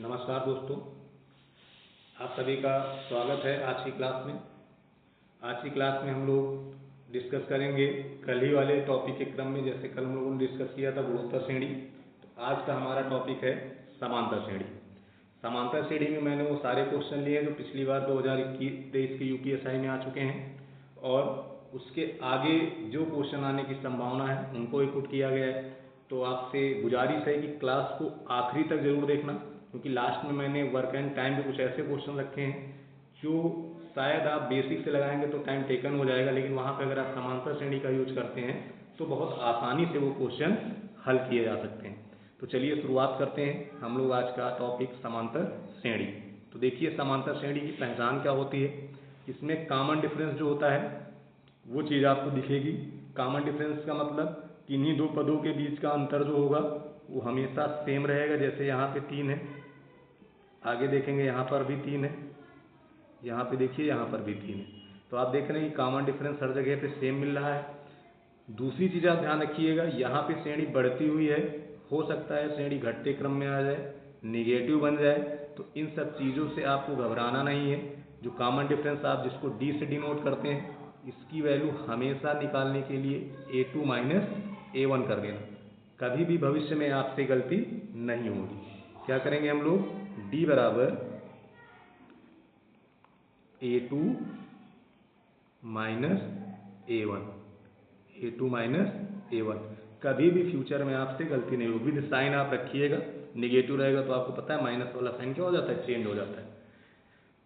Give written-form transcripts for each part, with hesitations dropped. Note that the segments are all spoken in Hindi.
नमस्कार दोस्तों, आप सभी का स्वागत है आज की क्लास में। आज की क्लास में हम लोग डिस्कस करेंगे कल ही वाले टॉपिक के क्रम में। जैसे कल हम लोगों ने डिस्कस किया था गुणोत्तर श्रेणी, तो आज का हमारा टॉपिक है समांतर श्रेणी। समांतर श्रेणी में मैंने वो सारे क्वेश्चन लिए जो पिछली बार 2023 के यूपीएसआई में आ चुके हैं, और उसके आगे जो क्वेश्चन आने की संभावना है उनको ही पुट किया गया है। तो आपसे गुजारिश है कि क्लास को आखिरी तक जरूर देखना, क्योंकि लास्ट में मैंने वर्क एंड टाइम पे कुछ ऐसे क्वेश्चन रखे हैं जो शायद आप बेसिक से लगाएंगे तो टाइम टेकन हो जाएगा, लेकिन वहाँ पे अगर आप समांतर श्रेणी का यूज करते हैं तो बहुत आसानी से वो क्वेश्चन हल किए जा सकते हैं। तो चलिए शुरुआत करते हैं हम लोग आज का टॉपिक समांतर श्रेणी। तो देखिए, समांतर श्रेणी की पहचान क्या होती है। इसमें कॉमन डिफरेंस जो होता है वो चीज़ आपको दिखेगी। कॉमन डिफरेंस का मतलब किन्हीं दो पदों के बीच का अंतर जो होगा वो हमेशा सेम रहेगा। जैसे यहाँ पे 3 है, आगे देखेंगे यहाँ पर भी 3 है, यहाँ पे देखिए यहाँ पर भी 3 है। तो आप देख रहे हैं कि कॉमन डिफरेंस हर जगह पे सेम मिल रहा है। दूसरी चीज़ आप ध्यान रखिएगा, यहाँ पे श्रेणी बढ़ती हुई है, हो सकता है श्रेणी घटते क्रम में आ जाए, निगेटिव बन जाए। तो इन सब चीज़ों से आपको घबराना नहीं है। जो कॉमन डिफरेंस आप जिसको डी से डिनोट करते हैं, इसकी वैल्यू हमेशा निकालने के लिए A2 माइनस A1 कर देना। कभी भी भविष्य में आपसे गलती नहीं होगी। क्या करेंगे हम लोग, D बराबर A2 minus A1, A2 minus A1। कभी भी फ्यूचर में आपसे गलती नहीं होगी। विद साइन आप रखिएगा, निगेटिव रहेगा तो आपको पता है माइनस वाला साइन क्या हो जाता है, चेंज हो जाता है।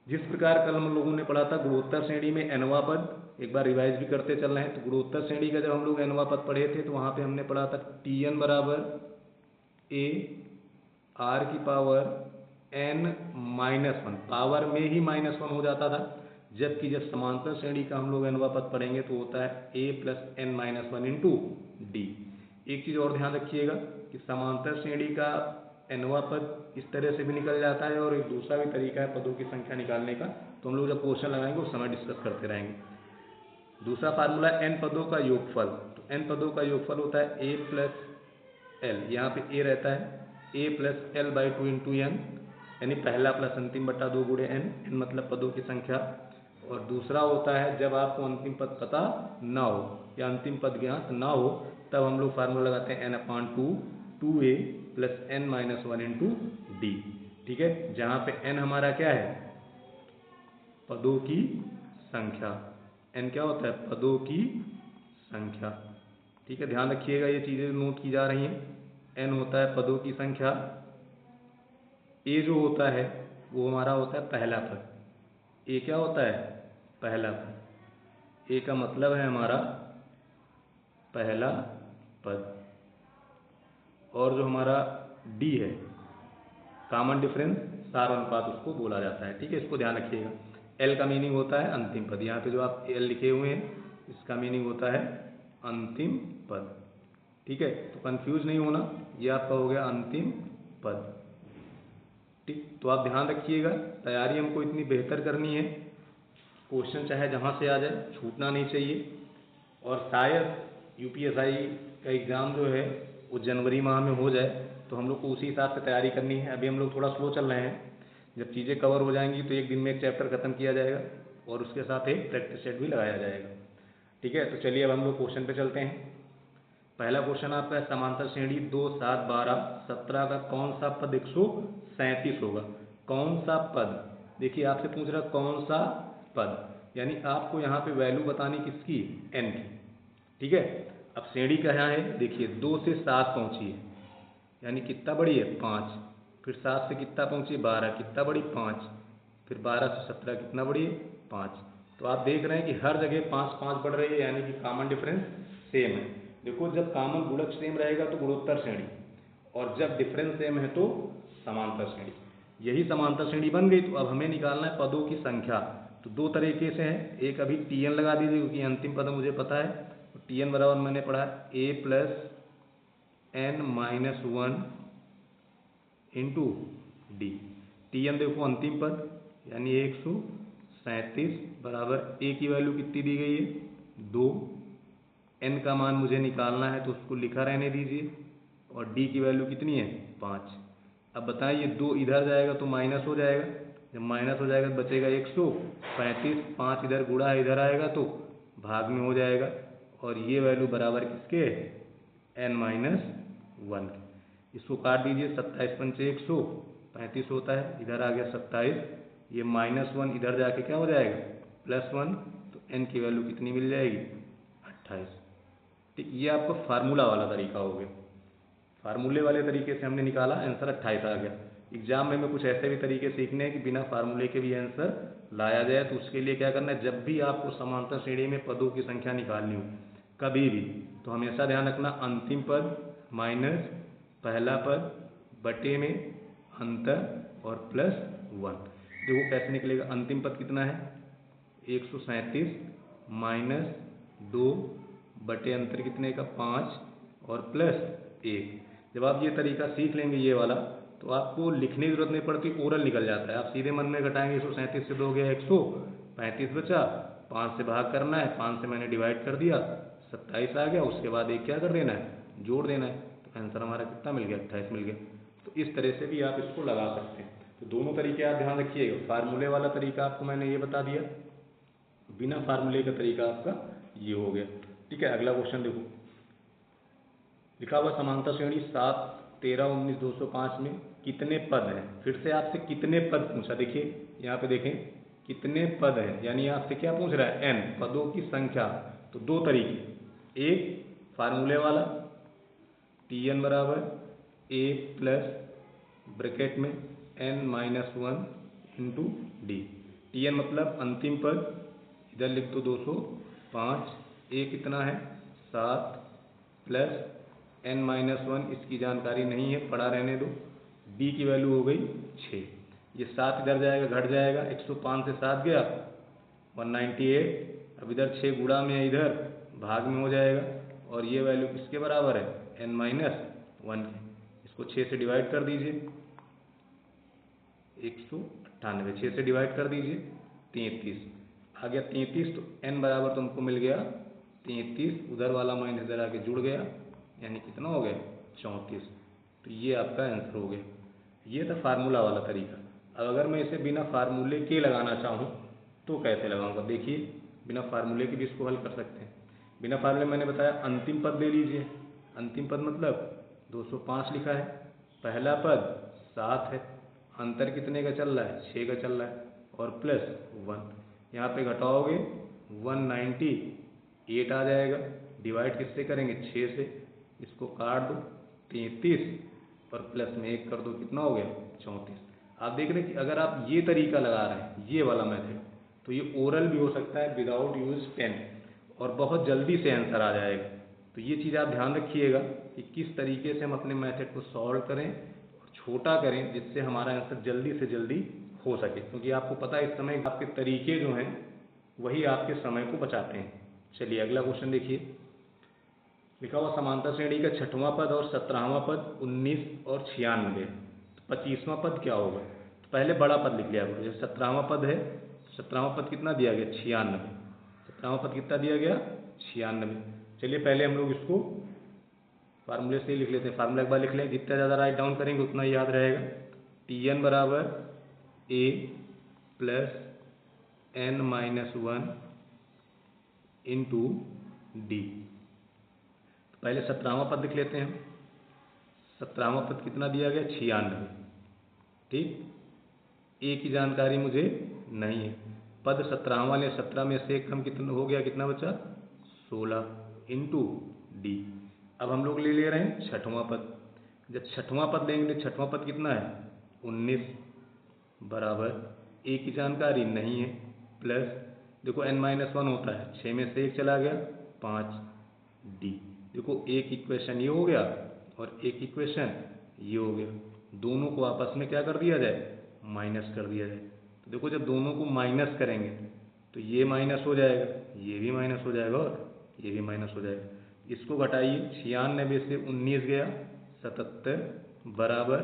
जिस प्रकार कल हम लोगों ने पढ़ा था गुणोत्तर श्रेणी में nवां पद, एक बार रिवाइज भी करते चल रहे हैं। तो गुणोत्तर श्रेणी का जब हम लोग nवां पद पढ़े थे तो वहाँ पे हमने पढ़ा था Tn बराबर A r की पावर n माइनस 1, पावर में ही -1 हो जाता था। जबकि जब समांतर श्रेणी का हम लोग nवां पद पढ़ेंगे तो होता है A plus n minus 1 into D. एक चीज़ और ध्यान रखिएगा कि समांतर श्रेणी का nवां पद इस तरह से भी निकल जाता है, और एक दूसरा भी तरीका है पदों की संख्या निकालने का। तो हम लोग जब क्वेश्चन लगाएंगे उस समय डिस्कस करते रहेंगे। दूसरा फार्मूला n पदों का योगफल। तो n पदों का योगफल होता है a प्लस एल, यहाँ पे a रहता है a plus L by 2 into N, यानी पहला प्लस अंतिम बटा 2 गुणे n, n मतलब पदों की संख्या। और दूसरा होता है जब आपको अंतिम पद पता ना हो या अंतिम पद ज्ञात ना हो, तब हम लोग फार्मूला लगाते हैं n/2 2a plus n minus 1 into D. ठीक है, जहाँ पे n हमारा क्या है, पदों की संख्या। n क्या होता है, पदों की संख्या। ठीक है, ध्यान रखिएगा, ये चीज़ें नोट की जा रही हैं। n होता है पदों की संख्या, a जो होता है वो हमारा होता है पहला पद। a क्या होता है, पहला पद। a का मतलब है हमारा पहला पद। और जो हमारा d है, कॉमन डिफरेंस सार अनुपात उसको बोला जाता है। ठीक है, इसको ध्यान रखिएगा। l का मीनिंग होता है अंतिम पद। यहाँ पे जो आप l लिखे हुए हैं इसका मीनिंग होता है अंतिम पद। ठीक है, तो कंफ्यूज नहीं होना, ये आपका हो गया अंतिम पद। ठीक, तो आप ध्यान रखिएगा, तैयारी हमको इतनी बेहतर करनी है, क्वेश्चन चाहे जहाँ से आ जाए छूटना नहीं चाहिए। और शायद यूपीएसआई का एग्ज़ाम जो है वो जनवरी माह में हो जाए, तो हम लोग को उसी हिसाब से तैयारी करनी है। अभी हम लोग थोड़ा स्लो चल रहे हैं, जब चीज़ें कवर हो जाएंगी तो एक दिन में एक चैप्टर खत्म किया जाएगा और उसके साथ एक प्रैक्टिस सेट भी लगाया जाएगा। ठीक है, तो चलिए अब हम लोग क्वेश्चन पे चलते हैं। पहला क्वेश्चन आपका है, समांतर श्रेणी 2 7 12 17 का कौन सा पद 137 होगा। कौन सा पद, देखिए आपसे पूछ रहा कौन सा पद, यानी आपको यहाँ पे वैल्यू बतानी किसकी, n की। ठीक है, अब श्रेणी कहाँ है, देखिए 2 से 7 पहुँची है, यानी कितना बड़ी है, 5। फिर 7 से कितना पहुँची है, 12, कितना बड़ी, 5। फिर 12 से 17 कितना बड़ी है, 5। तो आप देख रहे हैं कि हर जगह 5 5 बढ़ रही है, यानी कि कॉमन डिफरेंस सेम है। देखो, जब कॉमन गुणक सेम रहेगा तो गुणोत्तर श्रेणी, और जब डिफरेंस सेम है तो समांतर श्रेणी। यही समांतर श्रेणी बन गई। तो अब हमें निकालना है पदों की संख्या। तो दो तरीके से है, एक अभी Tn लगा दीजिए क्योंकि अंतिम पद मुझे पता है। तो Tn बराबर मैंने पढ़ा a plus n minus 1 into D. Tn देखो अंतिम पद यानी 137 बराबर a की वैल्यू कितनी दी गई है, 2। n का मान मुझे निकालना है तो उसको लिखा रहने दीजिए, और d की वैल्यू कितनी है, 5। अब बताएं ये 2 इधर जाएगा तो माइनस हो जाएगा, जब माइनस हो जाएगा तो बचेगा 135, 5 इधर गुणा इधर आएगा तो भाग में हो जाएगा, और ये वैल्यू बराबर किसके n-1 के। इसको काट दीजिए, 27 पंचे 135 होता है, इधर आ गया 27, ये -1 इधर जाके क्या हो जाएगा +1, तो n की वैल्यू कितनी मिल जाएगी 28। ठीक, ये आपका फार्मूला वाला तरीका हो गया। फार्मूले वाले तरीके से हमने निकाला, आंसर 28 आ गया। एग्जाम में कुछ ऐसे भी तरीके सीखने हैं कि बिना फार्मूले के भी आंसर लाया जाए, तो उसके लिए क्या करना है, जब भी आपको समांतर श्रेणी में पदों की संख्या निकालनी हो कभी भी, तो हमेशा ध्यान रखना अंतिम पद माइनस पहला पद बटे में अंतर और +1। देखो कैसे निकलेगा, अंतिम पद कितना है 137 -2 बटे अंतर कितने का 5 और +1। जब आप ये तरीका सीख लेंगे ये वाला, तो आपको लिखने की जरूरत नहीं पड़ती, ओरल निकल जाता है। आप सीधे मन में घटाएंगे, 137 से 2 गया 135 बचा, 5 से भाग करना है, 5 से मैंने डिवाइड कर दिया, 27 आ गया, उसके बाद एक क्या कर देना है जोड़ देना है, तो आंसर हमारा कितना मिल गया 28 मिल गया। तो इस तरह से भी आप इसको लगा सकते हैं। तो दोनों तरीके आप ध्यान रखिएगा, फार्मूले वाला तरीका आपको मैंने ये बता दिया, बिना फार्मूले का तरीका आपका ये हो गया। ठीक है, अगला क्वेश्चन देखो, लिखा हुआ समांतर श्रेणी 7, 13, 19, 205 में कितने पद हैं। फिर से आपसे कितने पद पूछा, देखिए यहाँ पे देखें कितने पद हैं, यानी आपसे क्या पूछ रहा है n पदों की संख्या। तो दो तरीके, एक फार्मूले वाला Tn बराबर a प्लस ब्रैकेट में n-1 इंटू डी। Tn मतलब अंतिम पद, इधर लिख दो 205, a कितना है 7 प्लस n-1, इसकी जानकारी नहीं है पढ़ा रहने दो, b की वैल्यू हो गई 6, ये 7 इधर जाएगा घट जाएगा, 105 से 7 गया 198, अब इधर 6 गुणा में है इधर भाग में हो जाएगा, और ये वैल्यू किसके बराबर है n-1 के। इसको 6 से डिवाइड कर दीजिए, 198, 6 से डिवाइड कर दीजिए 33 आ गया 33, तो n बराबर तुमको मिल गया 33, उधर वाला माइनस इधर आके जुड़ गया, यानी कितना हो गया 34। तो ये आपका आंसर हो गया। ये था फार्मूला वाला तरीका। अब अगर मैं इसे बिना फार्मूले के लगाना चाहूँ तो कैसे लगाऊंगा, देखिए बिना फार्मूले के भी इसको हल कर सकते हैं। बिना फार्मूले मैंने बताया अंतिम पद ले लीजिए, अंतिम पद मतलब 205 लिखा है, पहला पद 7 है, अंतर कितने का चल रहा है 6 का चल रहा है, और +1, यहाँ पे घटाओगे 198 आ जाएगा, डिवाइड किससे करेंगे 6 से, इसको काट दो 33 और प्लस में 1 कर दो, कितना हो गया 34। आप देख रहे हैं कि अगर आप ये तरीका लगा रहे हैं ये वाला मेथड, तो ये ओरल भी हो सकता है विदाउट यूज पेन, और बहुत जल्दी से आंसर आ जाएगा। तो ये चीज़ आप ध्यान रखिएगा कि किस तरीके से हम अपने मेथड को सॉल्व करें और छोटा करें, जिससे हमारा आंसर जल्दी से जल्दी हो सके, क्योंकि आपको पता है इस समय आपके तरीके जो हैं वही आपके समय को बचाते हैं। चलिए अगला क्वेश्चन देखिए, लिखा हुआ समांतर श्रेणी का 6वां पद और 17वां पद 19 और 96, तो 25वां पद क्या होगा। तो पहले बड़ा पद लिख लिया करो, जैसे 17वां पद है, 17वां पद कितना दिया गया 96, 17वां पद कितना दिया गया 96। चलिए पहले हम लोग इसको फार्मूले से ही लिख लेते हैं, फार्मूला एक बार लिख लें, जितना ज़्यादा राइट डाउन करेंगे उतना याद रहेगा। Tn बराबर a plus n-1 into D. पहले 17वां पद लिख लेते हैं, 17वां पद कितना दिया गया 96, ठीक, ए की जानकारी मुझे नहीं है, पद 17वां ले 17 में से 1 कम कितना हो गया, कितना बचा 16 इंटू डी। अब हम लोग ले ले रहे हैं 6वां पद, जब 6वां पद लेंगे तो 6वां पद कितना है 19 बराबर ए की जानकारी नहीं है, प्लस देखो n-1 होता है, 6 में से 1 चला गया 5 डी। देखो एक इक्वेशन ये हो गया और एक इक्वेशन ये हो गया, दोनों को आपस में क्या कर दिया जाए माइनस कर दिया जाए। तो देखो जब दोनों को माइनस करेंगे तो ये माइनस हो जाएगा, ये भी माइनस हो जाएगा और ये भी माइनस हो जाएगा। इसको घटाइए, 96 से 19 गया 77 बराबर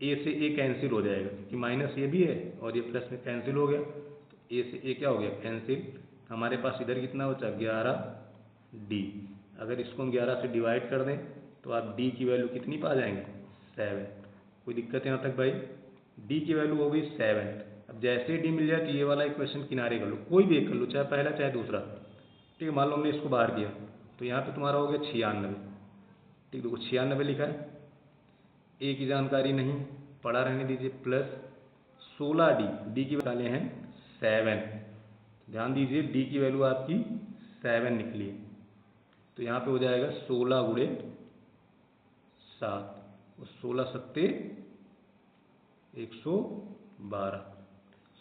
ए से ए कैंसिल हो जाएगा, क्योंकि माइनस ये भी है और ये प्लस में कैंसिल हो गया, तो ए से ए क्या हो गया कैंसिल। हमारे पास इधर कितना बचा 11 डी। अगर इसको हम 11 से डिवाइड कर दें तो आप डी की वैल्यू कितनी पा जाएंगे 7। कोई दिक्कत यहाँ तक भाई? डी की वैल्यू हो गई 7। अब जैसे डी मिल जाए तो ये वाला इक्वेशन किनारे कर लो, कोई भी एक कर लो, चाहे पहला चाहे दूसरा। ठीक है, मान लो हमने इसको बाहर किया तो यहाँ पे तुम्हारा हो गया 96। ठीक, देखो 96 लिखा है, ए की जानकारी नहीं, पढ़ा रहने दीजिए, प्लस 16 डी की निकाले हैं 7। ध्यान दीजिए डी की वैल्यू आपकी 7 निकली है, तो यहाँ पे हो जाएगा 16 गुणे 7 और 16 सत्ते 112,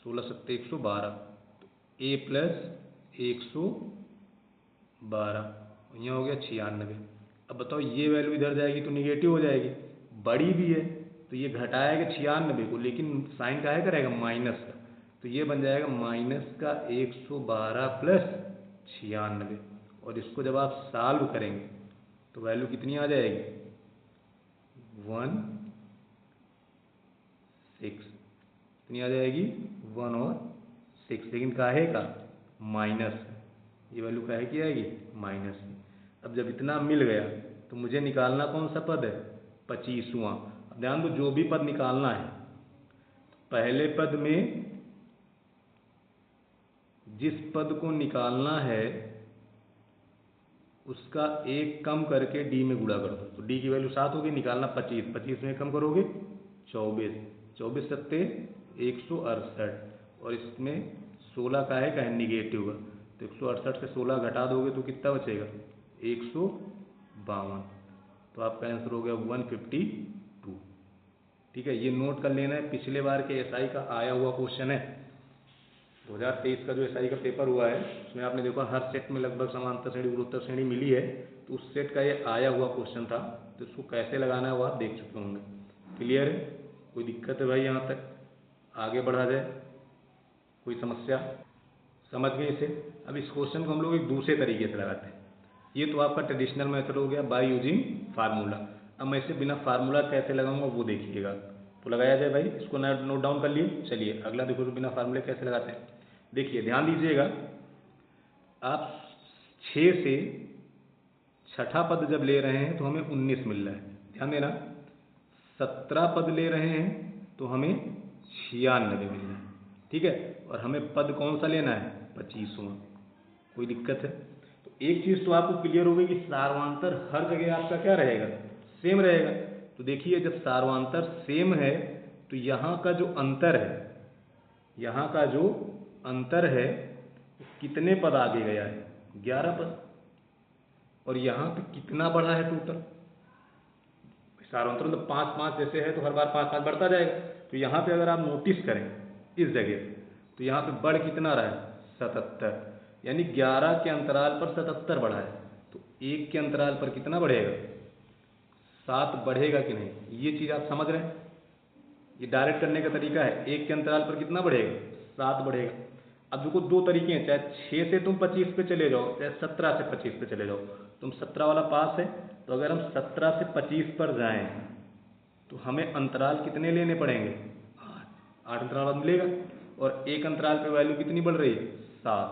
16 सत्ते 112, तो ए प्लस 112, यहाँ हो गया 96। अब बताओ ये वैल्यू इधर जाएगी तो निगेटिव हो जाएगी, बड़ी भी है तो ये घटाएगा 96 को, लेकिन साइन का है करेगा माइनस का, तो ये बन जाएगा माइनस का 112 प्लस 96। और इसको जब आप सॉल्व करेंगे तो वैल्यू कितनी आ जाएगी? 16 कितनी आ जाएगी? 1 और 6, लेकिन काहे का? माइनस। ये वैल्यू काहे की आएगी? माइनस की। अब जब इतना मिल गया तो मुझे निकालना कौन सा पद है? 25वां। अब ध्यान दो, जो भी पद निकालना है पहले पद में जिस पद को निकालना है उसका एक कम करके डी में गुणा कर दो, तो डी की वैल्यू 7 होगी, निकालना 25, 25 में कम करोगे 24, 24 सत्ते 168, और इसमें 16 का है निगेटिव का, तो 168 से 16 घटा दोगे तो कितना बचेगा? 152। तो आपका आंसर हो गया 152। ठीक है, ये नोट कर लेना है, पिछले बार के एसआई का आया हुआ क्वेश्चन है। 2023 का जो एसआई का पेपर हुआ है उसमें आपने देखा हर सेट में लगभग समांतर श्रेणी गुणोत्तर श्रेणी मिली है, तो उस सेट का ये आया हुआ क्वेश्चन था, तो इसको कैसे लगाना है वो आप देख चुके होंगे। क्लियर है? कोई दिक्कत है भाई? यहाँ तक आगे बढ़ा जाए, कोई समस्या? समझ गए इसे? अब इस क्वेश्चन को हम लोग एक दूसरे तरीके से लगाते हैं। ये तो आपका ट्रेडिशनल मेथड हो गया बाय यूजिंग फार्मूला। अब मैं इसे बिना फार्मूला कैसे लगाऊंगा वो देखिएगा, तो लगाया जाए भाई। इसको नोट डाउन कर लिए। चलिए अगला देखो, तो बिना फार्मूले कैसे लगाते हैं। देखिए ध्यान दीजिएगा, आप 6 से छठा पद जब ले रहे हैं तो हमें 19 मिल रहा है, ध्यान देना। 17 पद ले रहे हैं तो हमें 96 मिल रहा है, ठीक है। और हमें पद कौन सा लेना है? 25वां। कोई दिक्कत है? तो एक चीज़ तो आपको क्लियर हो गई कि सार्वांतर हर जगह आपका क्या रहेगा? सेम रहेगा। तो देखिए जब सार्वांतर सेम है तो यहाँ का जो अंतर है, यहाँ का जो अंतर है कितने पद आगे गया है? 11 पद। और यहाँ पे कितना बढ़ा है टोटल? सार्वंतर मतलब 5 5 जैसे है तो हर बार 5 5 बढ़ता जाएगा। तो यहाँ पे अगर आप नोटिस करें इस जगह, तो यहाँ पे बढ़ कितना रहा है? 77, यानी 11 के अंतराल पर 77 बढ़ा है। तो 1 के अंतराल पर कितना बढ़ेगा? 7 बढ़ेगा कि नहीं? ये चीज़ आप समझ रहे हैं? ये डायरेक्ट करने का तरीका है। 1 के अंतराल पर कितना बढ़ेगा? 7 बढ़ेगा। अब देखो दो तरीके हैं, चाहे 6 से तुम 25 पे चले जाओ, चाहे 17 से 25 पे चले जाओ। तुम 17 वाला पास है, तो अगर हम 17 से 25 पर जाएं तो हमें अंतराल कितने लेने पड़ेंगे? 8 अंतराल मिलेगा। और एक अंतराल पे वैल्यू कितनी बढ़ रही है? 7।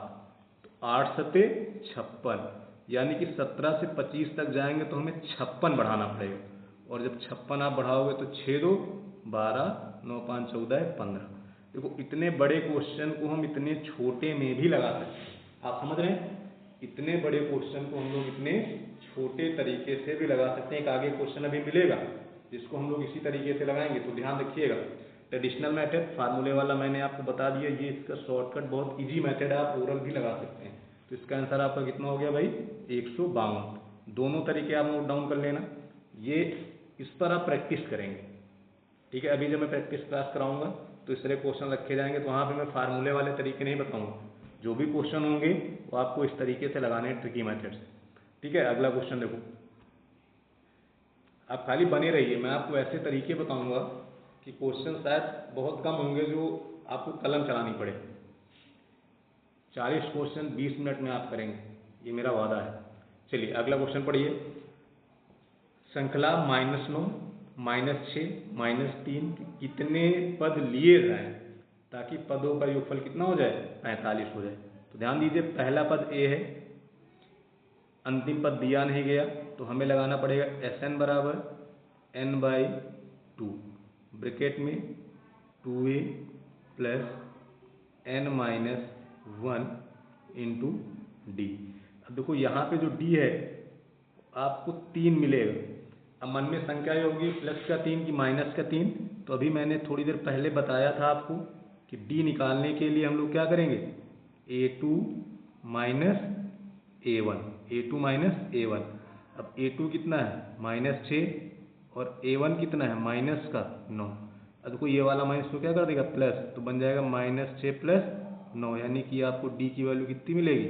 तो 8 सत्ते 56, यानी कि 17 से 25 तक जाएंगे तो हमें 56 बढ़ाना पड़ेगा। और जब 56 आप बढ़ाओगे तो 6 2 12, 9 5 14 15। देखो इतने बड़े क्वेश्चन को हम इतने छोटे में भी लगा सकते हैं। आप समझ रहे हैं? इतने बड़े क्वेश्चन को हम लोग इतने छोटे तरीके से भी लगा सकते हैं। एक आगे क्वेश्चन अभी मिलेगा जिसको हम लोग इसी तरीके से लगाएंगे, तो ध्यान रखिएगा। ट्रेडिशनल मेथड फार्मूले वाला मैंने आपको बता दिया, ये इसका शॉर्टकट बहुत इजी मेथड है, आप ओरल भी लगा सकते हैं। तो इसका आंसर आपका कितना हो गया भाई? 152। दोनों तरीके आप नोट डाउन कर लेना, ये इस पर आप प्रैक्टिस करेंगे, ठीक है। अभी जब मैं प्रैक्टिस क्लास कराऊंगा तो इस तरह क्वेश्चन रखे जाएंगे, तो वहाँ पे मैं फार्मूले वाले तरीके नहीं बताऊंगा। जो भी क्वेश्चन होंगे वो आपको इस तरीके से लगाने हैं, ट्रिकी मेथड से, ठीक है। अगला क्वेश्चन देखो, आप खाली बने रहिए, मैं आपको ऐसे तरीके बताऊंगा कि क्वेश्चन शायद बहुत कम होंगे जो आपको कलम चलानी पड़े। 40 क्वेश्चन 20 मिनट में आप करेंगे, ये मेरा वादा है। चलिए अगला क्वेश्चन पढ़िए। श्रृंखला -9, -6, -3 कितने पद लिए जाएं ताकि पदों का योगफल कितना हो जाए? 45 हो जाए। तो ध्यान दीजिए, पहला पद ए है, अंतिम पद दिया नहीं गया, तो हमें लगाना पड़ेगा Sn बराबर n/2। ब्रैकेट में 2a plus n minus 1 into D. अब देखो यहाँ पे जो d है आपको 3 मिलेगा। अब मन में संख्या ये होगी प्लस का 3 कि माइनस का 3। तो अभी मैंने थोड़ी देर पहले बताया था आपको कि d निकालने के लिए हम लोग क्या करेंगे, a2 minus a1, a2 minus a1। अब a2 कितना है -6 और a1 कितना है -9। अब देखो ये वाला माइनस को क्या कर देगा प्लस, तो बन जाएगा -6 प्लस 9, यानी कि आपको d की वैल्यू कितनी मिलेगी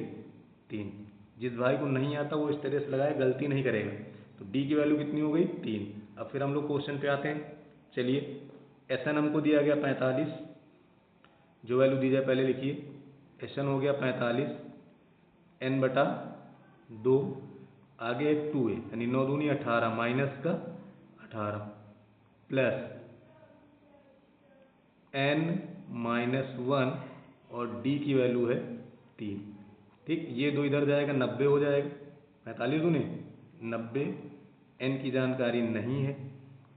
3। जिस भाई को नहीं आता वो इस तरह से लगाए, गलती नहीं करेगा। तो d की वैल्यू कितनी हो गई 3। अब फिर हम लोग क्वेश्चन पे आते हैं। चलिए SN हमको दिया गया 45, जो वैल्यू दी जाए पहले लिखिए। SN हो गया 45 n/2, आगे 2a यानी 9 दूनी 18 माइनस का 18 प्लस n माइनस 1 और d की वैल्यू है 3। ठीक, ये दो इधर जाएगा 90 हो जाएगा, 45 दूनी 90, n की जानकारी नहीं है।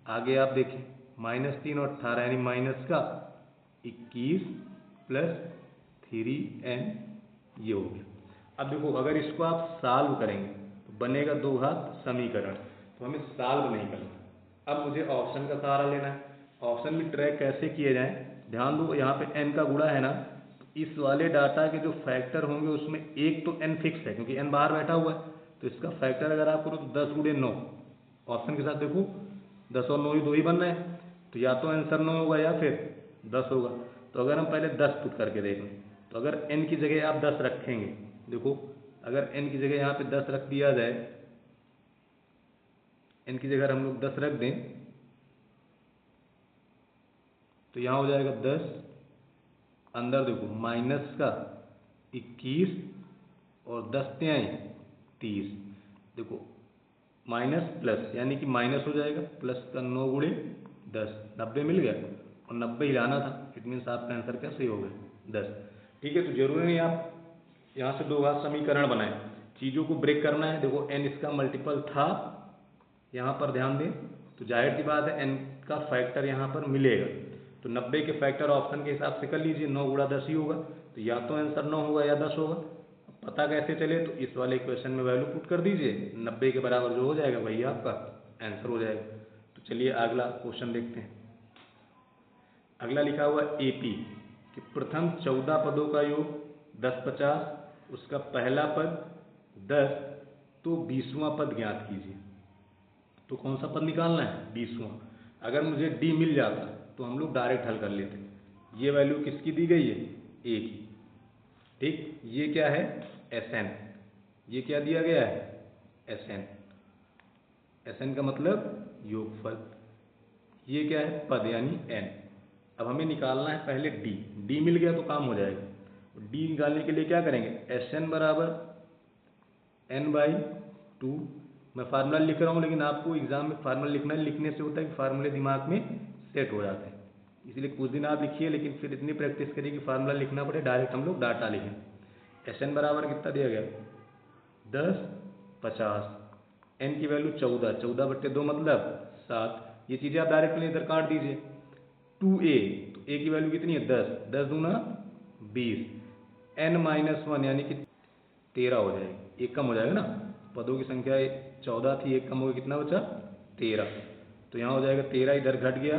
आगे आप देखिए -3 और 18 यानी माइनस का 21 प्लस 3n, ये हो गया। अब देखो अगर इसको आप सॉल्व करेंगे तो बनेगा दो घात समीकरण, तो हमें सॉल्व नहीं करना। अब मुझे ऑप्शन का सहारा लेना है। ऑप्शन में ट्रैक कैसे किए जाएं, ध्यान दो यहाँ पे n का गुणा है ना, तो इस वाले डाटा के जो फैक्टर होंगे उसमें एक तो n फिक्स है क्योंकि n बाहर बैठा हुआ है, तो इसका फैक्टर अगर आप करो तो 10 × 9। ऑप्शन के साथ देखो 10 और 9 ही 2 ही बन रहे हैं, तो या तो आंसर 9 होगा या फिर 10 होगा। तो अगर हम पहले 10 पुट करके देख लें, तो अगर n की जगह आप 10 रखेंगे, देखो अगर n की जगह यहाँ पे 10 रख दिया जाए, n की जगह हम लोग 10 रख दें तो यहाँ हो जाएगा 10, अंदर देखो माइनस का 21 और 10 तिहाई 30। देखो माइनस प्लस यानी कि माइनस हो जाएगा, प्लस का 9 × 10 90 मिल गया, और 90 हिलाना था, इट मीन्स आपका आंसर क्या सही हो गया 10। ठीक है, तो जरूरी नहीं आप यहाँ से दो घात समीकरण बनाएं, चीज़ों को ब्रेक करना है। देखो n इसका मल्टीपल था, यहाँ पर ध्यान दें, तो जाहिर सी बात है n का फैक्टर यहाँ पर मिलेगा, तो 90 के फैक्टर ऑप्शन के हिसाब से कर लीजिए, 9 × 10 ही होगा, तो या तो आंसर 9 होगा या 10 होगा। पता कैसे चले, तो इस वाले इक्वेशन में वैल्यू पुट कर दीजिए, 90 के बराबर जो हो जाएगा वही आपका आंसर हो जाएगा। तो चलिए अगला क्वेश्चन देखते हैं। अगला लिखा हुआ AP कि प्रथम 14 पदों का योग 10 50, उसका पहला पद 10, तो 20वां पद ज्ञात कीजिए। तो कौन सा पद निकालना है 20वां। अगर मुझे D मिल जाता तो हम लोग डायरेक्ट हल कर लेते। ये वैल्यू किसकी दी गई है A की, ठीक, ये क्या है SN, ये क्या दिया गया है SN, SN का मतलब योगफल, ये क्या है पद यानी n। अब हमें निकालना है पहले D मिल गया तो काम हो जाएगा। D निकालने के लिए क्या करेंगे, SN बराबर n/2। मैं फार्मूला लिख रहा हूँ, लेकिन आपको एग्जाम में फार्मूला लिखना है, लिखने से होता है कि फार्मूले दिमाग में सेट हो जाते हैं, इसलिए कुछ दिन आप लिखिए, लेकिन फिर इतनी प्रैक्टिस करिए कि फार्मूला लिखना पड़े, डायरेक्ट हम लोग डाटा लिखें। SN बराबर कितना दिया गया 10 50, n की वैल्यू 14, 14/2 मतलब 7। ये चीज़ें आप डायरेक्ट में इधर काट दीजिए। 2a, तो a की वैल्यू कितनी है 10, 10 दूना 20, n-1 यानी कि 13 हो जाएगी, एक कम हो जाएगा ना, पदों की संख्या 14 थी, एक कम हो गया, कितना बचा 13, तो यहाँ हो जाएगा 13, इधर घट गया,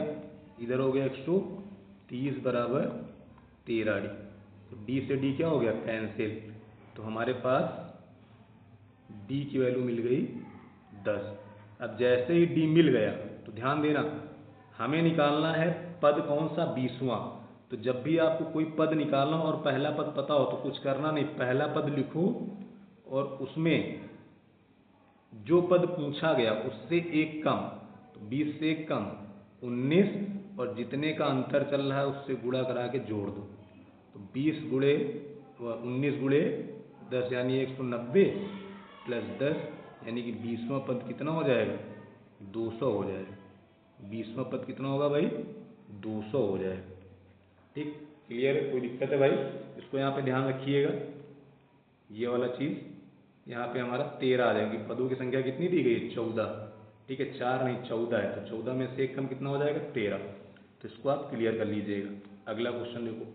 इधर हो गया 130 बराबर 13d। तो d से d क्या हो गया कैंसिल, तो हमारे पास d की वैल्यू मिल गई 10। अब जैसे ही d मिल गया तो ध्यान देना, हमें निकालना है पद कौन सा 20वां। तो जब भी आपको कोई पद निकालना हो और पहला पद पता हो तो कुछ करना नहीं, पहला पद लिखो और उसमें जो पद पूछा गया उससे एक कम, तो 20 से एक कम 19, और जितने का अंतर चल रहा है उससे गुणा करा के जोड़ दो। तो 20 × 19 × 10 यानी 190 प्लस 10 यानी कि 20वां पद कितना हो जाएगा 200 हो जाएगा। 20वां पद कितना होगा भाई 200 हो जाएगा। ठीक, क्लियर है, कोई दिक्कत है भाई, इसको यहाँ पे ध्यान रखिएगा। ये वाला चीज़ यहाँ पे हमारा 13 आ जाएगी, पदों की संख्या कितनी दी गई 14, ठीक है 4 नहीं 14 है, तो 14 में से एक कम कितना हो जाएगा 13। तो इसको आप क्लियर कर लीजिएगा। अगला क्वेश्चन देखो,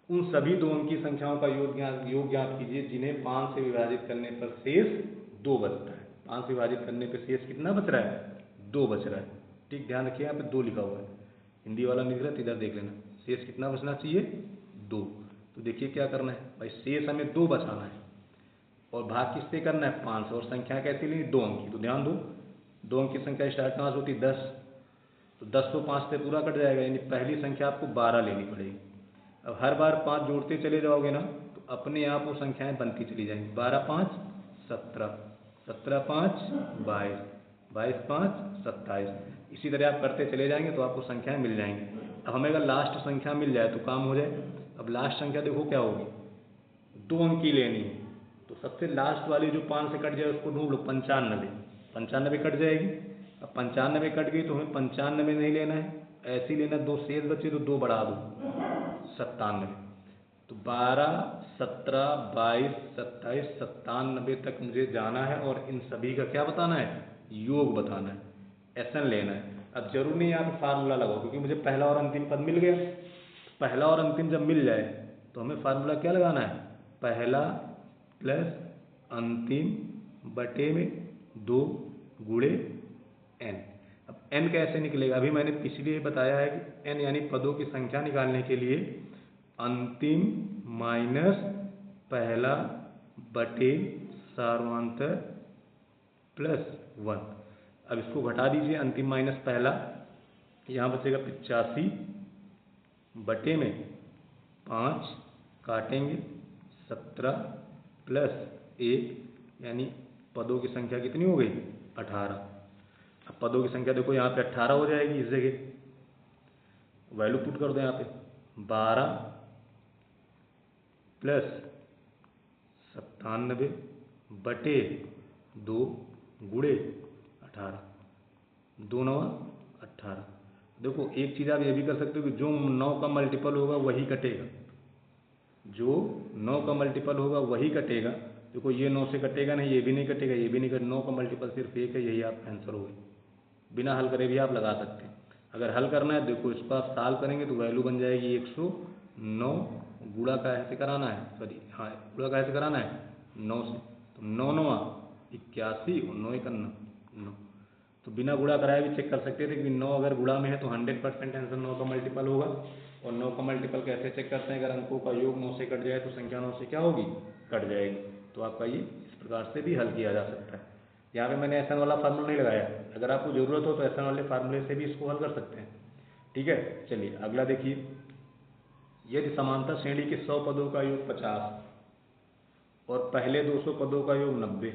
उन सभी 2 अंकी संख्याओं का योग ज्ञात कीजिए जिन्हें 5 से विभाजित करने पर शेष 2 बचता है। 5 से विभाजित करने पर शेष कितना बच रहा है? 2 बच रहा है। ठीक, ध्यान रखिए यहाँ पे 2 लिखा हुआ है, हिंदी वाला नहीं दिख रहा, इधर देख लेना। शेष कितना बचना चाहिए? 2। तो देखिए क्या करना है भाई, शेष हमें 2 बचाना है और भाग किससे करना है? 5 से। और संख्या कैसी लेनी? 2 अंकी। तो ध्यान दो, 2 अंकी संख्या स्टार्ट कहाँ से होती? 10। तो 10 को 5 से पूरा कट जाएगा, यानी पहली संख्या आपको 12 लेनी पड़ेगी। अब हर बार 5 जोड़ते चले जाओगे ना तो अपने आप वो संख्याएं बनती चली जाएंगी। 12 5 17, 17 5 22, 22 5 27। इसी तरह आप करते चले जाएंगे तो आपको संख्याएं मिल जाएंगी। अब हमें अगर लास्ट संख्या मिल जाए तो काम हो जाए। अब लास्ट संख्या देखो क्या होगी, 2 अंकी लेनी है, तो सबसे लास्ट वाली जो 5 से कट जाए उसको ढूंढ लो, 95। 95 कट जाएगी। अब 95 कट गई तो हमें 95 नहीं लेना है, ऐसे ही लेना, 2 शेष बचे तो 2 बढ़ा दो, 97। तो 12 17 22 27 97 तक मुझे जाना है और इन सभी का क्या बताना है? योग बताना है, एसएन लेना है। अब जरूर नहीं यहाँ पे फार्मूला लगाओ, क्योंकि मुझे पहला और अंतिम पद मिल गया। पहला और अंतिम जब मिल जाए तो हमें फार्मूला क्या लगाना है? पहला प्लस अंतिम बटे में 2 गुणे n। अब n कैसे निकलेगा? अभी मैंने पिछले बताया है कि n यानी पदों की संख्या निकालने के लिए अंतिम माइनस पहला बटे सार्वधातुक प्लस 1। अब इसको घटा दीजिए, अंतिम माइनस पहला, यहाँ बचेगा 85 बटे में 5 काटेंगे 17 प्लस 1, यानी पदों की संख्या कितनी हो गई? 18। अब पदों की संख्या देखो यहाँ पे 18 हो जाएगी, इस जगह वैल्यू पुट कर दो यहाँ पे 12 प्लस 97 बटे 2 गुणे 18, 2 9 18। देखो एक चीज़ आप ये भी कर सकते हो कि जो 9 का मल्टीपल होगा वही कटेगा, जो 9 का मल्टीपल होगा वही कटेगा। देखो ये 9 से कटेगा नहीं, ये भी नहीं कटेगा, ये भी नहीं कटेगा, 9 का मल्टीपल सिर्फ एक है, यही आपका आंसर होगा। बिना हल करे भी आप लगा सकते हैं। अगर हल करना है देखो इसको आप सॉल्व करेंगे तो वैल्यू बन जाएगी 109, गुणा कैसे कराना है, सॉरी हाँ गुणा कैसे कराना है? 9 से। तो 9 9 81 और 9 1 9। तो बिना गुणा कराए भी चेक कर सकते थे कि 9 अगर गुणा में है तो 100% आंसर 9 का मल्टीपल होगा। और 9 का मल्टीपल कैसे चेक करते हैं? अगर अंकों का योग 9 से कट जाए तो संख्या 9 से क्या होगी? कट जाएगी। तो आपका ये इस प्रकार से भी हल किया जा सकता है। यहाँ पे मैंने एसएन वाला फार्मूला नहीं लगाया, अगर आपको जरूरत हो तो एसएन वाले फार्मूले से भी इसको हल कर सकते हैं। ठीक है, चलिए अगला देखिए, यदि समांतर श्रेणी के 100 पदों का योग 50 और पहले 200 पदों का योग 90,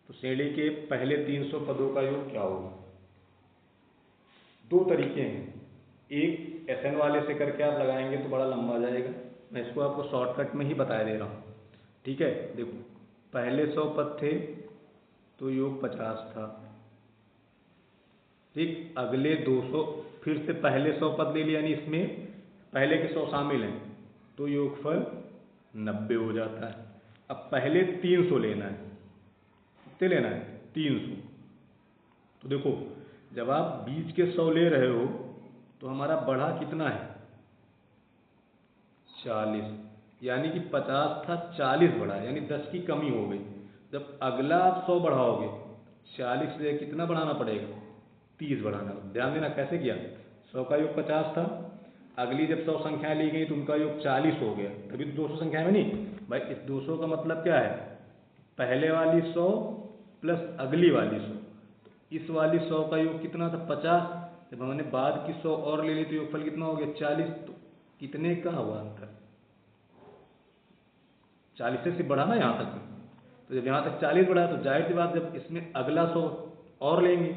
तो श्रेणी के पहले 300 पदों का योग क्या होगा? 2 तरीके हैं, एक एसएन वाले से करके आप लगाएंगे तो बड़ा लंबा जाएगा, मैं इसको आपको शॉर्टकट में ही बता दे रहा हूँ। ठीक है, देखो पहले 100 पद थे तो योग 50 था। ठीक, अगले 200 फिर से पहले 100 पद ले लिया, यानी इसमें पहले के 100 शामिल हैं तो योगफल 90 हो जाता है। अब पहले 300 लेना है, कितने लेना है? 300। तो देखो जब आप बीच के 100 ले रहे हो तो हमारा बढ़ा कितना है? 40, यानी कि 50 था 40 बढ़ा, यानी 10 की कमी हो गई। जब अगला आप 100 बढ़ाओगे 40 से कितना बढ़ाना पड़ेगा? 30 बढ़ाना। ध्यान देना कैसे किया, 100 का योग 50 था, अगली जब 100 संख्याएं ली गई तो उनका योग 40 हो गया, तभी तो 200 संख्या में नहीं भाई। इस 200 का मतलब क्या है? पहले वाली 100 प्लस अगली वाली 100। तो इस वाली 100 का योग कितना था? 50। जब हमने बाद की 100 और ले ली तो योगफल कितना हो गया? 40। तो कितने का हुआ अंतर? 40 से सिर्फ बढ़ा ना यहाँ तक। तो जब यहाँ तक 40 बढ़ा तो जाहिर सी बात जब इसमें अगला 100 और लेंगे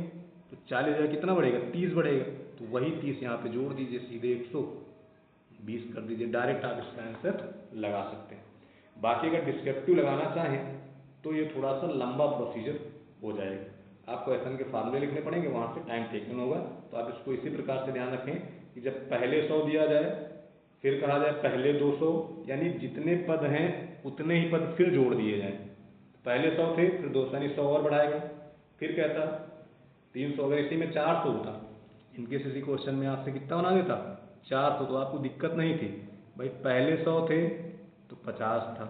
तो 40 जगह कितना बढ़ेगा? 30 बढ़ेगा। तो वही 30 यहाँ पे जोड़ दीजिए, सीधे 120 कर दीजिए, डायरेक्ट आप इसका आंसर लगा सकते हैं। बाकी अगर डिस्क्रिप्टिव लगाना चाहें तो ये थोड़ा सा लंबा प्रोसीजर हो जाएगा, आपको एसएन के फार्मूले लिखने पड़ेंगे, वहाँ से टाइम टेकन होगा। तो आप इसको इसी प्रकार से ध्यान रखें कि जब पहले 100 दिया जाए फिर कहा जाए पहले 200, यानी जितने पद हैं उतने ही पद फिर जोड़ दिए जाएं। पहले 100 थे फिर 200 यानी 100 और बढ़ाएगा, फिर कहता 300, अगर इसी में 400 होता, इनकेस इसी क्वेश्चन में आपसे कितना बना देता 400, तो आपको दिक्कत नहीं थी भाई, पहले 100 थे तो 50 था,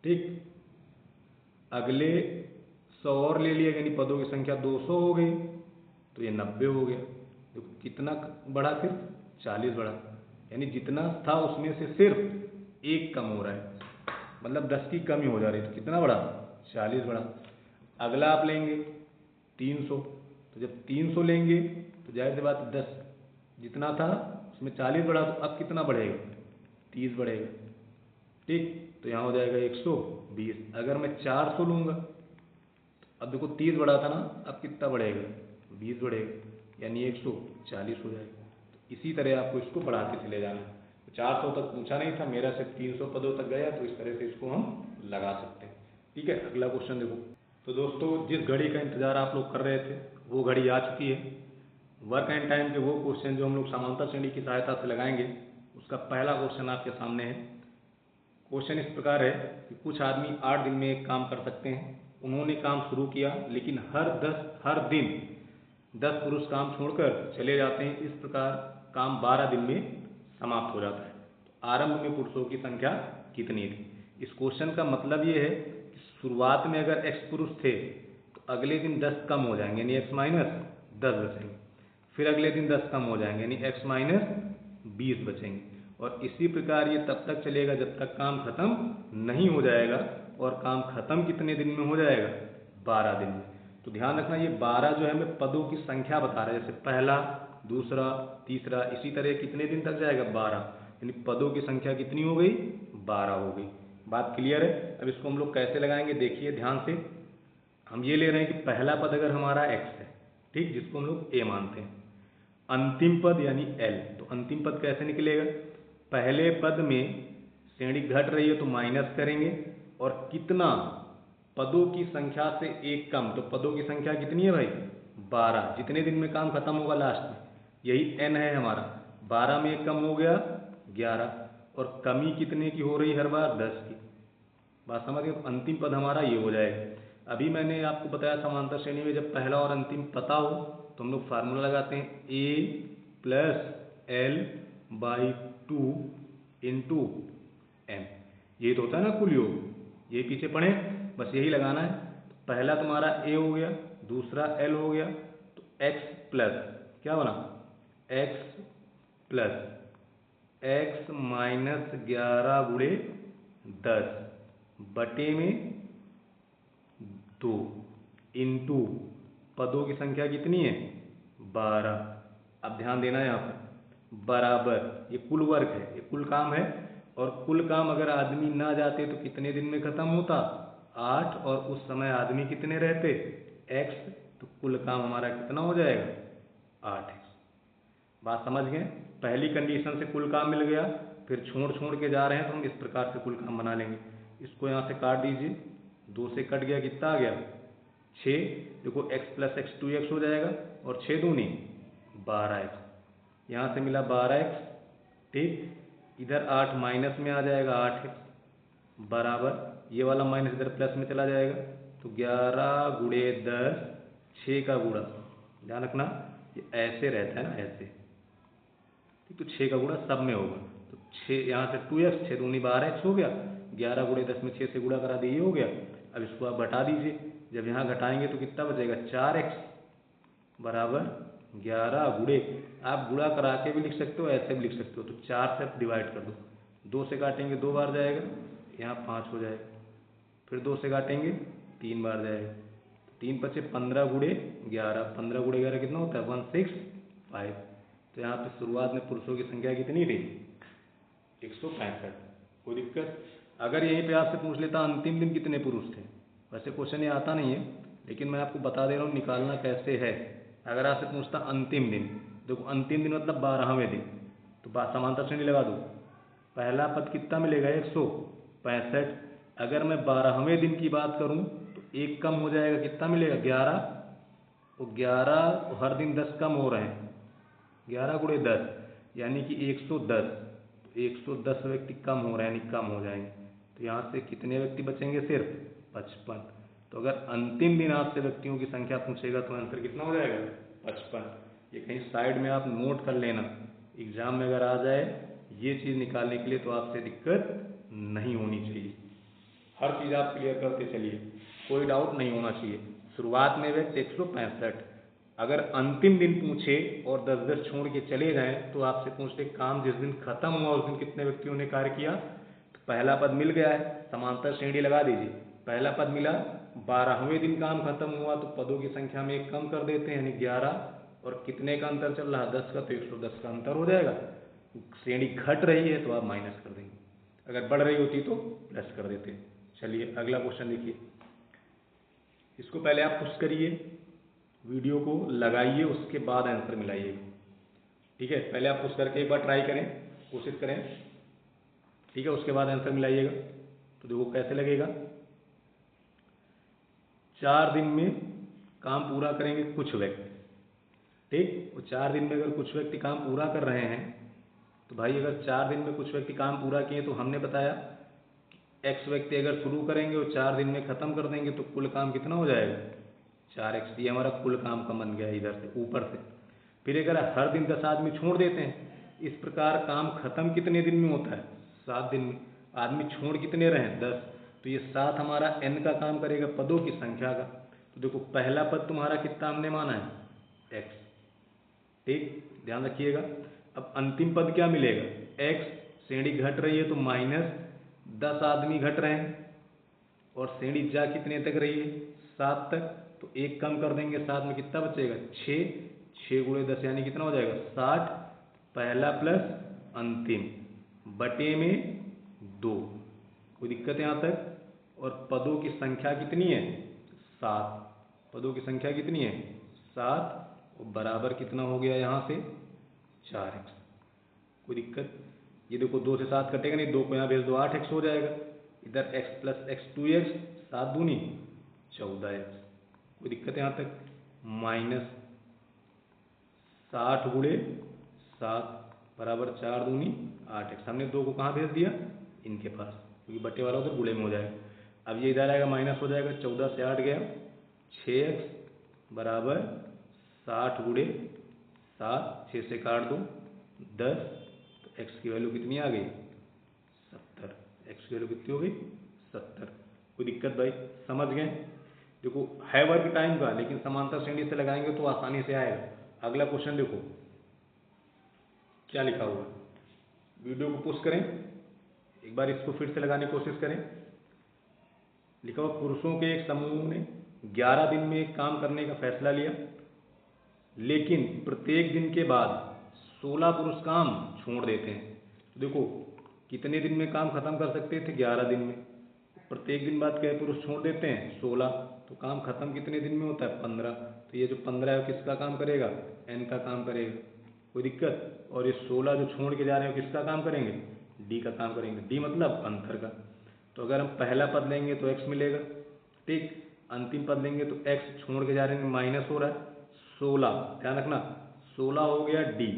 ठीक, अगले 100 और ले लिया यानी पदों की संख्या 200 हो गई, तो ये 90 हो गया। देखो कितना बढ़ा, फिर 40 बढ़ा, यानी जितना था उसमें से सिर्फ एक कम हो रहा है, मतलब 10 की कमी हो जा रही है, तो कितना बढ़ा 40 बढ़ा। अगला आप लेंगे 300, तो जब 300 लेंगे तो जाहिर सी बात 10 जितना था उसमें 40 बढ़ा, तो अब कितना बढ़ेगा 30 बढ़ेगा, ठीक, तो यहाँ हो जाएगा 120। अगर मैं 400 लूँगा, अब देखो 30 बढ़ा था ना, अब कितना बढ़ेगा 20 बढ़ेगा, यानी 140 हो जाएगा। तो इसी तरह आपको इसको बढ़ाते चले जाना है। तो 400 तक पूछा नहीं था, मेरा सिर्फ 300 पदों तक गया, तो इस तरह से इसको हम लगा सकते हैं, ठीक है। अगला क्वेश्चन देखो। तो दोस्तों जिस घड़ी का इंतजार आप लोग कर रहे थे वो घड़ी आ चुकी है। वर्क एंड टाइम के वो क्वेश्चन जो हम लोग समांतर श्रेणी की सहायता से लगाएंगे, उसका पहला क्वेश्चन आपके सामने है। क्वेश्चन इस प्रकार है कि कुछ आदमी 8 दिन में एक काम कर सकते हैं। उन्होंने काम शुरू किया, लेकिन हर दिन 10 पुरुष काम छोड़कर चले जाते हैं। इस प्रकार काम 12 दिन में समाप्त हो जाता है। तो आरंभ में पुरुषों की संख्या कितनी थी? इस क्वेश्चन का मतलब ये है कि शुरुआत में अगर x पुरुष थे तो अगले दिन 10 कम हो जाएंगे, यानी x माइनस 10 बचेंगे। फिर अगले दिन 10 कम हो जाएंगे, यानी x माइनस 20 बचेंगे। और इसी प्रकार ये तब तक चलेगा जब तक काम खत्म नहीं हो जाएगा। और काम खत्म कितने दिन में हो जाएगा? 12 दिन में। तो ध्यान रखना, ये 12 जो है हमें पदों की संख्या बता रहा है, जैसे पहला, दूसरा, तीसरा, इसी तरह कितने दिन तक जाएगा? 12, यानी पदों की संख्या कितनी हो गई? 12 हो गई। बात क्लियर है? अब इसको हम लोग कैसे लगाएंगे देखिए ध्यान से। हम ये ले रहे हैं कि पहला पद अगर हमारा x है, ठीक, जिसको हम लोग a मानते हैं, अंतिम पद यानी l, तो अंतिम पद कैसे निकलेगा? पहले पद में श्रेणी घट रही है तो माइनस करेंगे, और कितना? पदों की संख्या से एक कम, तो पदों की संख्या कितनी है भाई? 12। जितने दिन में काम खत्म होगा लास्ट में, यही n है हमारा। 12 में एक कम हो गया 11, और कमी कितने की हो रही हर बार? 10 की। बात समझ गए? अंतिम पद हमारा ये हो जाएगा। अभी मैंने आपको बताया समांतर श्रेणी में जब पहला और अंतिम पता हो तो हम लोग फार्मूला लगाते हैं a plus L by 2 into M. ये तो होता है ना कुल योग, ये पीछे पढ़े, बस यही लगाना है। पहला तुम्हारा a हो गया, दूसरा l हो गया, तो x प्लस क्या बना? x प्लस x माइनस 11 गुणे 10 बटे में 2 इंटू पदों की संख्या कितनी है? 12। अब ध्यान देना यहाँ पर, बराबर, ये कुल वर्क है, ये कुल काम है, और कुल काम अगर आदमी ना जाते तो कितने दिन में खत्म होता? 8, और उस समय आदमी कितने रहते? x, तो कुल काम हमारा कितना हो जाएगा? 8। बात समझ गए? पहली कंडीशन से कुल काम मिल गया, फिर छोड़ छोड़ के जा रहे हैं तो हम इस प्रकार से कुल काम बना लेंगे। इसको यहाँ से काट दीजिए, 2 से कट गया, कितना आ गया? 6। देखो x प्लस x 2x हो जाएगा, और 6 दूनी 12x, यहाँ से मिला 12x, ठीक। इधर 8 माइनस में आ जाएगा 8x, बराबर ये वाला माइनस इधर प्लस में चला जाएगा, तो 11 गुणे 10, 6 का गुणा, ध्यान रखना ये ऐसे रहता है ना, ऐसे, ठीक। तो 6 का गुणा सब में होगा, तो 6 यहाँ से 2x, 6 दूनी 12x हो गया, 11 गुणे 10 में 6 से गुणा करा दिए, हो गया। अब इसको आप घटा दीजिए, जब यहाँ घटाएंगे तो कितना बचेगा? 4x बराबर 11 गुणे, आप गुणा करा के भी लिख सकते हो, ऐसे भी लिख सकते हो, तो 4 से डिवाइड कर दो, 2 से काटेंगे 2 बार जाएगा, यहाँ 5 हो जाएगा, फिर 2 से काटेंगे 3 बार जाएगा, 3 बचे 15 गुणे 11, 15 गुणे 11 कितना होता है? 165। तो यहाँ पे शुरुआत में पुरुषों की संख्या कितनी थी? 165। कोई दिक्कत? अगर यहीं पे आपसे पूछ लेता अंतिम दिन कितने पुरुष थे, वैसे क्वेश्चन ये आता नहीं है, लेकिन मैं आपको बता दे रहा हूँ निकालना कैसे है। अगर आपसे पूछता अंतिम दिन, देखो अंतिम दिन मतलब 12वें दिन, तो समांतर श्रेणी लगा दो। पहला पद कितना मिलेगा? 165। अगर मैं 12वें दिन की बात करूँ तो एक कम हो जाएगा, कितना मिलेगा? 11। तो 11, हर दिन 10 कम हो रहे हैं, 11 गुणे 10 यानी कि 110। तो 110 व्यक्ति कम हो रहे हैं, यानी कम हो जाएंगे, तो यहाँ से कितने व्यक्ति बचेंगे? सिर्फ 55। तो अगर अंतिम दिन आपसे व्यक्तियों की संख्या पूछेगा तो आंसर कितना हो जाएगा? 55। ये कहीं साइड में आप नोट कर लेना, एग्जाम में अगर आ जाए ये चीज़ निकालने के लिए तो आपसे दिक्कत नहीं होनी चाहिए। हर चीज़ आप क्लियर करते चलिए, कोई डाउट नहीं होना चाहिए। शुरुआत में व्यक्ति 165, अगर अंतिम दिन पूछे और 10-10 छोड़ के चले गए तो आपसे पूछते काम जिस दिन खत्म हुआ उस दिन कितने व्यक्तियों ने कार्य किया, तो पहला पद मिल गया है, समांतर श्रेणी लगा दीजिए। पहला पद मिला, 12वें दिन काम खत्म हुआ तो पदों की संख्या में एक कम कर देते हैं, यानी 11, और कितने का अंतर चल रहा है 10 का, तो 110 का अंतर हो जाएगा। श्रेणी घट रही है तो आप माइनस कर देंगे, अगर बढ़ रही होती तो प्लस कर देते। चलिए अगला क्वेश्चन देखिए, इसको पहले आप पुश करिए, वीडियो को लगाइए, उसके बाद आंसर मिलाइएगा। ठीक है, पहले आप पुश करके एक बार ट्राई करें, कोशिश करें, ठीक है, उसके बाद आंसर मिलाइएगा। तो देखो कैसे लगेगा, 4 दिन में काम पूरा करेंगे कुछ व्यक्ति, ठीक, और 4 दिन में अगर कुछ व्यक्ति काम पूरा कर रहे हैं तो भाई अगर 4 दिन में कुछ व्यक्ति काम पूरा किए तो हमने बताया एक्स व्यक्ति अगर शुरू करेंगे और 4 दिन में खत्म कर देंगे तो कुल काम कितना हो जाएगा 4x। ये हमारा कुल काम का बन गया इधर से ऊपर से। फिर अगर हर दिन 10 आदमी छोड़ देते हैं, इस प्रकार काम खत्म कितने दिन में होता है 7 दिन में। आदमी छोड़ कितने रहे 10, तो ये 7 हमारा n का काम करेगा पदों की संख्या का। तो देखो पहला पद तुम्हारा कितना हमने माना है x, ठीक, ध्यान रखिएगा। अब अंतिम पद क्या मिलेगा x, श्रेणी घट रही है तो -10 आदमी घट रहे हैं, और श्रेणी जा कितने तक रही है 7 तक, तो एक कम कर देंगे 7 में कितना बचेगा 6, 6 गुणे 10 यानी कितना हो जाएगा 60, पहला प्लस अंतिम बटे में 2। कोई दिक्कत यहाँ तक। और पदों की संख्या कितनी है 7, पदों की संख्या कितनी है 7, और बराबर कितना हो गया यहाँ से 4x। कोई दिक्कत, ये देखो 2 से 7 कटेगा नहीं, 2 को यहाँ भेज दो 8x हो जाएगा, इधर x प्लस x 2x, 7 दूनी 14x। कोई दिक्कत है यहाँ तक। माइनस 60 गुणे 7 बराबर 4 दूनी 8x। हमने 2 को कहाँ भेज दिया इनके पास, क्योंकि बटे वाला उधर गुणे में हो जाएगा। अब ये इधर आएगा माइनस हो जाएगा, 14 से 8 गया 6x बराबर 60 गुणे 7, 6 से काट दो 10, तो x की वैल्यू कितनी आ गई 70। x की वैल्यू कितनी हो गई 70। कोई दिक्कत भाई, समझ गए। देखो है वर्क टाइम का, लेकिन समांतर श्रेणी से लगाएंगे तो आसानी से आएगा। अगला क्वेश्चन देखो क्या लिखा हुआ है, वीडियो को पुश करें, एक बार इसको फिर से लगाने की कोशिश करें। लिखा हुआ पुरुषों के एक समूह ने 11 दिन में एक काम करने का फैसला लिया, लेकिन प्रत्येक दिन के बाद 16 पुरुष काम छोड़ देते हैं। तो देखो कितने दिन में काम खत्म कर सकते थे 11 दिन में, प्रत्येक दिन बाद क्या पुरुष छोड़ देते हैं 16, तो काम खत्म कितने दिन में होता है 15। तो ये जो 15 है किसका काम करेगा n का काम करेगा। कोई दिक्कत। और ये 16 जो छोड़ के जा रहे हो किसका काम करेंगे d का काम करेंगे, d मतलब अंतर का। तो अगर हम पहला पद लेंगे तो x मिलेगा, ठीक, अंतिम पद लेंगे तो x छोड़ के जा रहे हैं माइनस हो रहा है 16, ध्यान रखना 16 हो गया d,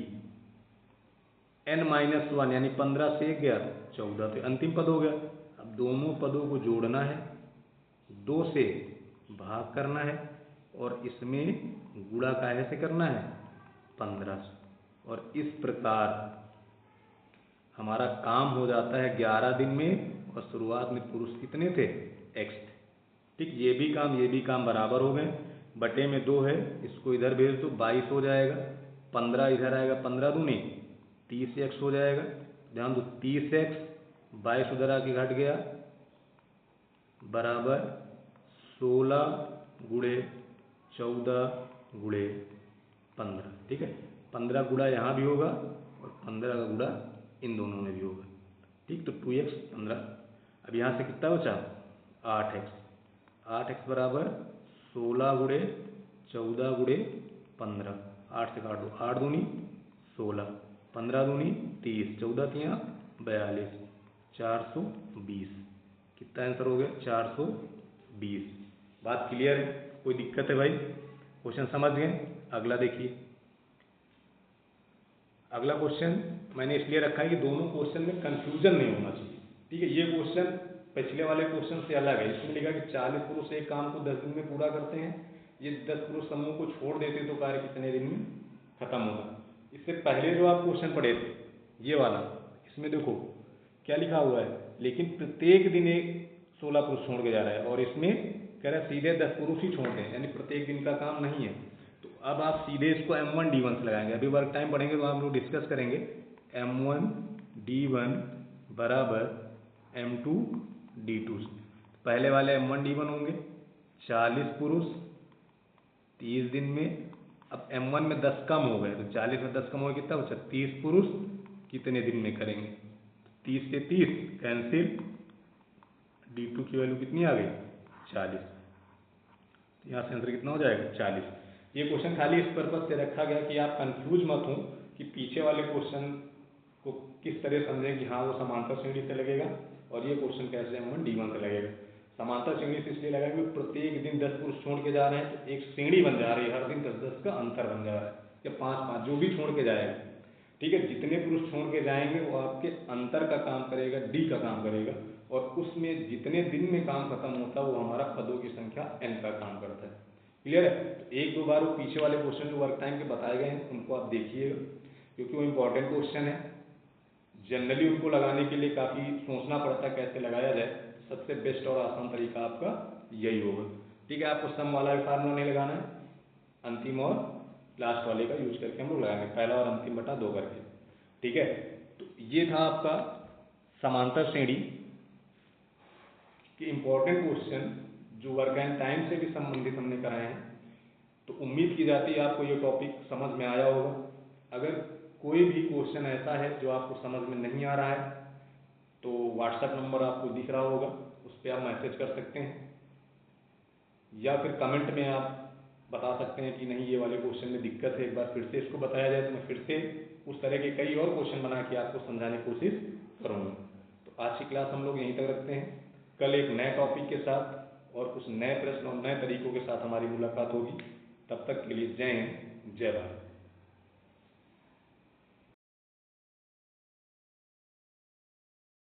n-1 यानी 15 से 1 गया 14, तो अंतिम पद हो गया। अब दोनों पदों को जोड़ना है, 2 से भाग करना है, और इसमें गुणा काहे से करना है 15 से, और इस प्रकार हमारा काम हो जाता है 11 दिन में। और शुरुआत में पुरुष कितने थे x थे, ठीक, ये भी काम बराबर हो गए, बटे में 2 है, इसको इधर भेज दो 22 हो जाएगा, 15 इधर आएगा 15 दूनी 30x हो जाएगा। ध्यान दो 30x, 22 उधर आके घट गया बराबर 16 गुणे 14 गुणे 15, ठीक है, 15 गुणा यहाँ भी होगा और 15 का गुणा इन दोनों में भी होगा, ठीक। तो 2x 15, अब यहाँ से कितना बचा 8x, 8x बराबर 16 गुणे 14 गुणे 15, 8 से काट दो 8 दूनी 16, 15 दूनी 30, 14 तियाँ 42, 420। कितना आंसर हो गया 420। बात क्लियर है, कोई दिक्कत है भाई, क्वेश्चन समझ गए। अगला देखिए, अगला क्वेश्चन मैंने इसलिए रखा है कि दोनों क्वेश्चन में कंफ्यूजन नहीं होना चाहिए, ठीक है। ये क्वेश्चन पिछले वाले क्वेश्चन से अलग है, इसमें लिखा कि 40 पुरुष एक काम को 10 दिन में पूरा करते हैं, ये 10 पुरुष समूह को छोड़ देते तो कार्य कितने दिन में खत्म होगा। इससे पहले जो आप क्वेश्चन पढ़े थे ये वाला, इसमें देखो क्या लिखा हुआ है, लेकिन प्रत्येक दिन एक 16 पुरुष छोड़ के जा रहा है, और इसमें कह रहा है सीधे 10 पुरुष ही छोड़ते हैं, यानी प्रत्येक दिन का काम नहीं है। तो अब आप सीधे इसको M1 D1 से लगाएंगे। अभी वर्क टाइम पढ़ेंगे तो हम लोग डिस्कस करेंगे। M1 D1 बराबर M2 D2 से। पहले वाले M1 D1 होंगे 40 पुरुष 30 दिन में। अब M1 में 10 कम हो गए तो 40 में 10 कम हो गए, कितना बचा 30 पुरुष कितने दिन में करेंगे, 30 से 30 कैंसिल, D2 की वैल्यू कितनी आ गई 40। यहाँ से आंसर कितना हो जाएगा 40। ये क्वेश्चन खाली इस पर्पज से रखा गया कि आप कंफ्यूज मत हो कि पीछे वाले क्वेश्चन को किस तरह समझें कि हाँ वो समांतर श्रेणी से लगेगा और ये क्वेश्चन कैसे M1 D1 से लगेगा। समांतर श्रेणी से इसलिए लगाएंगे प्रत्येक दिन 10 पुरुष छोड़ के जा रहे हैं तो एक श्रेणी बन जा रही है, हर दिन 10-10 का अंतर बन जा रहा है, या 5-5 जो भी छोड़ के जाएगा, ठीक है। जितने पुरुष छोड़ के जाएंगे वो आपके अंतर का काम करेगा, डी का काम करेगा, और उसमें जितने दिन में काम खत्म होता है वो हमारा पदों की संख्या n का काम करता है। क्लियर है। तो एक दो बार वो पीछे वाले क्वेश्चन जो वर्क टाइम के बताए गए हैं उनको आप देखिएगा, क्योंकि वो इंपॉर्टेंट क्वेश्चन है। जनरली उनको लगाने के लिए काफ़ी सोचना पड़ता है कैसे लगाया जाए। सबसे बेस्ट और आसान तरीका आपका यही होगा, ठीक है। आपको सम वाला फार्मूला नहीं लगाना है, अंतिम और लास्ट वाले का यूज करके हम लोग लगाएंगे, पहला और अंतिम बटा 2 करके, ठीक है। तो ये था आपका समांतर श्रेणी के इंपॉर्टेंट क्वेश्चन जो वर्क एंड टाइम से भी संबंधित हमने कराए हैं। तो उम्मीद की जाती है आपको ये टॉपिक समझ में आया होगा। अगर कोई भी क्वेश्चन ऐसा है जो आपको समझ में नहीं आ रहा है तो व्हाट्सएप नंबर आपको दिख रहा होगा, उस पर आप मैसेज कर सकते हैं, या फिर कमेंट में आप बता सकते हैं कि नहीं ये वाले क्वेश्चन में दिक्कत है, एक बार फिर से इसको बताया जाए तो मैं फिर से उस तरह के कई और क्वेश्चन बना के आपको समझाने की कोशिश करूँगा। तो आज की क्लास हम लोग यहीं तक रखते हैं। कल एक नए टॉपिक के साथ और कुछ नए प्रश्न और नए तरीकों के साथ हमारी मुलाकात होगी। तब तक के लिए जय हिंद, जय भारत।